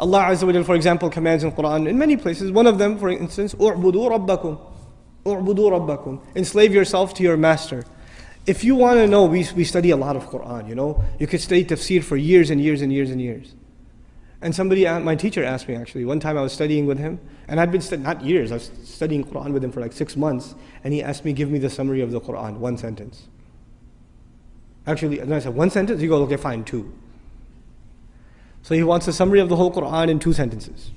Allah Azza wa Jal, for example, commands in Quran in many places. One of them, for instance, "U'budu rabbakum." "U'budu rabbakum." Enslave yourself to your master. If you want to know, we study a lot of Quran, you know. You could study tafsir for years and years and years and years. And somebody, my teacher asked me actually, one time I was studying with him, and I'd been not years, I was studying Quran with him for like 6 months, and he asked me, give me the summary of the Quran, one sentence. Actually, and I said, one sentence? He goes, okay, fine, 2. So he wants a summary of the whole Quran in 2 sentences.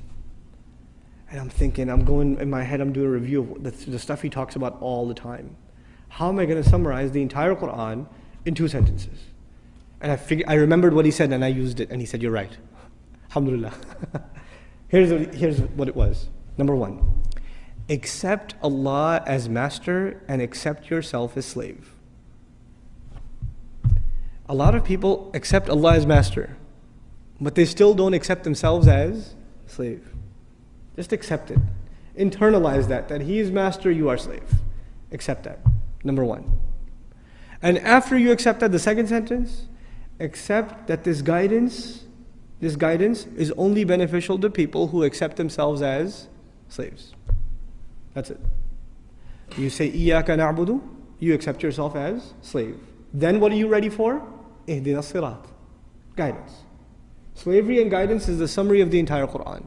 And I'm thinking, I'm going, in my head, I'm doing a review of the stuff he talks about all the time. How am I going to summarize the entire Quran in 2 sentences? And I remembered what he said, and I used it, and he said, you're right. Alhamdulillah. Here's what it was. Number 1, accept Allah as master and accept yourself as slave. A lot of people accept Allah as master, but they still don't accept themselves as slave. Just accept it. Internalize that He is master, you are slave. Accept that. Number 1. And after you accept that, the second sentence, accept that this guidance is only beneficial to people who accept themselves as slaves. That's it. You say, Iyaka na'budu, you accept yourself as slave. Then what are you ready for? Ihdina sirat. Guidance. Slavery and guidance is the summary of the entire Quran.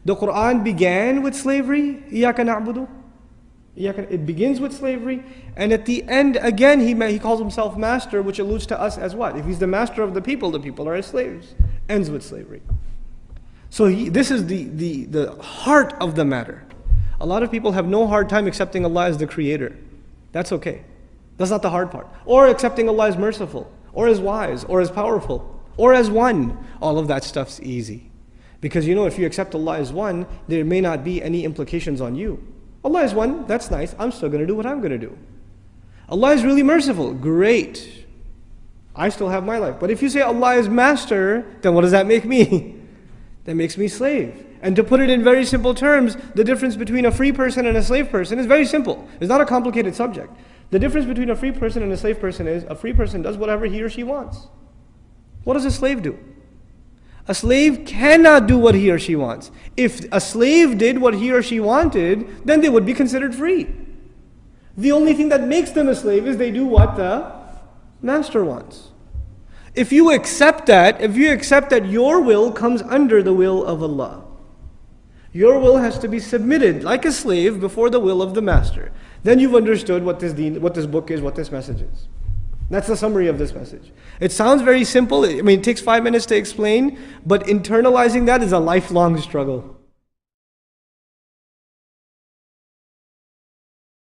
The Quran began with slavery, Iyaka na'budu. It begins with slavery, and at the end, again, he calls himself master, which alludes to us as what? If he's the master of the people are his slaves. Ends with slavery. So this is the heart of the matter. A lot of people have no hard time accepting Allah as the creator. That's okay. That's not the hard part. Or accepting Allah as merciful, or as wise, or as powerful, or as one. All of that stuff's easy. Because you know, if you accept Allah as one, there may not be any implications on you. Allah is one, that's nice, I'm still going to do what I'm going to do. Allah is really merciful, great. I still have my life. But if you say Allah is master, then what does that make me? That makes me slave. And to put it in very simple terms, the difference between a free person and a slave person is very simple. It's not a complicated subject. The difference between a free person and a slave person is a free person does whatever he or she wants. What does a slave do? A slave cannot do what he or she wants. If a slave did what he or she wanted, then they would be considered free. The only thing that makes them a slave is they do what the master wants. If you accept that your will comes under the will of Allah, your will has to be submitted like a slave before the will of the master. Then you've understood what this book is, what this message is. That's the summary of this message. It sounds very simple. I mean, it takes 5 minutes to explain, but internalizing that is a lifelong struggle.